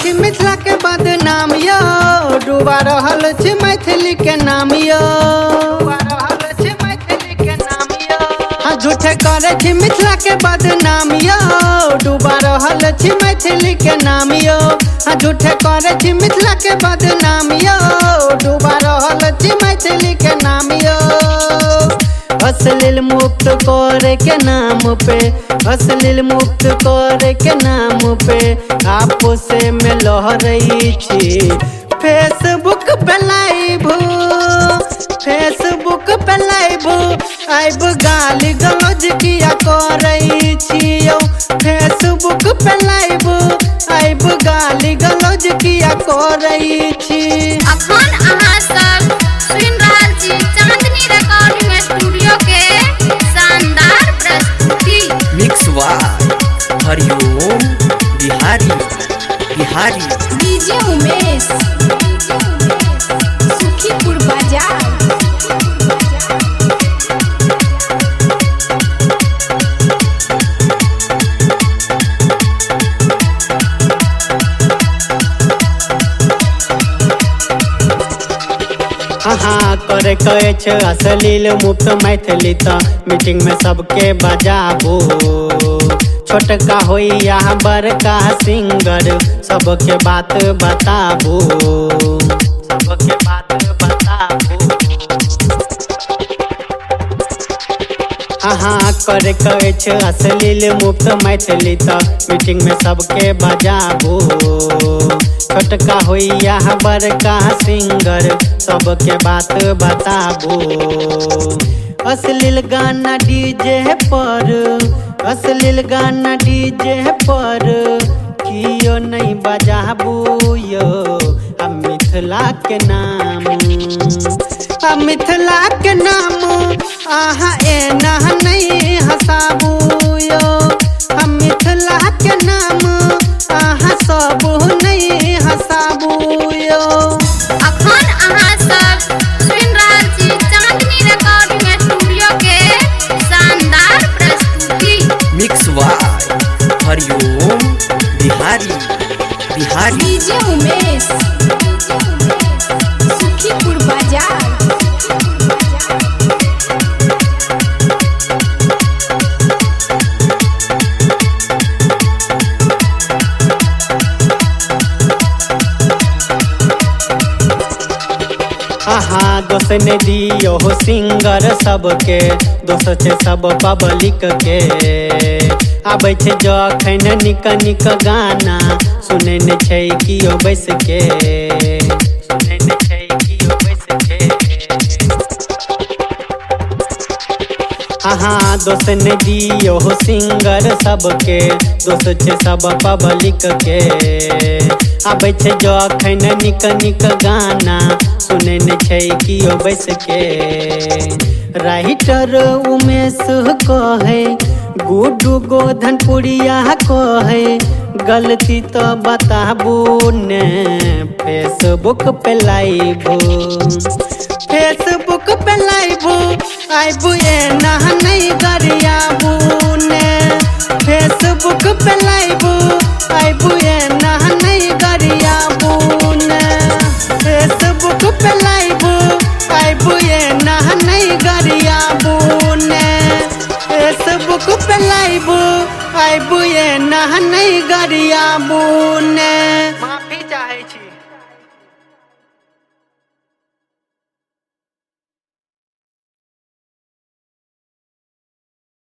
छी मिथिला के बदनाम यो, डूबा रहल छी मैथिली के नाम यो, झूठे करे छी मिथिला के बदनाम यो, डूबा रहल छी मैथिली के नाम यो, झूठे करे छी मिथिला के बदनाम यो, डूबा रहल छी मैथिली के नाम यो। अश्लील मुक्त करे के नाम पे, अश्लील मुक्त करे के नाम पे आपस में लहरई छी। फेसबुक पे लाइव, फेसबुक पे लाइव आइब गाली गलौज किया करई छियो। फेसबुक पे लाइव आइब गाली गलौज किया करई छी। अखन अहाँ सब सुन रहल छी चांदनी रिकॉर्डिंग स्टूडियो के शानदार प्रस्तुति। मिक्स वार हरिओम बिहारी बिहारी डीजे उमेश सुखीपुर बाजार। हाँ करे कहे छ अश्लील मुक्त मैथिली त मीटिंग में सबके बजाबू। छोटका होई या बड़का सिंगर सबके बात बताबू, सबके बात बताबू। हाँ करे कहे छ अश्लील मुक्त मैथिली त मीटिंग में सबके बजाबू। छोटका होई या बड़का सिंगर सबके बात बताबू। अश्लील गाना डीजे पर, अश्लील गाना डीजे पर कियो नहीं बजाबू यो। हम मिथिला के नाम, हम मिथिला के नाम आहा एना नहीं हसाबू यो। हम मिथिला के नाम आहा सब नहीं हसाबू यो। अखन अहाँ सब सुन रहल छी चांदनी रिकॉर्डिंग स्टूडियो के शानदार प्रस्तुति। मिक्स वार हरिओम बिहारी बिहारी डीजे उमेश सुखीपुर बाजार। हाँ दोस्त ने दियो हो सिंगर सबके, दोस्त छे सब पब्लिक के। आबै छे जखन निक निक गाना सुने ने छै कियो बैस के, सुने ने छै कियो बैस के। हाँ दोस्त ने दियो हो सिंगर सबके, दोस्त छे सब पब्लिक के। आबै छे जखन निक निक गाना सुने ने छै कियो बैस के। राइटर उमेश कहे, गुड्डू गोधनपुरिया कहे, गलती तो बताबू ने। फेसबुक पे लाइव, फेसबुक पे लाइव आइबू एना नहीं गरियाबू ने। फेसबुक पे लाइव आइबू एना नहीं गरियाबू ने। फेसबुक पे लाइव आइबू एना नहीं गरियाबू ने। फेसबुक पे लाइव आइबू एना नहीं गरियाबू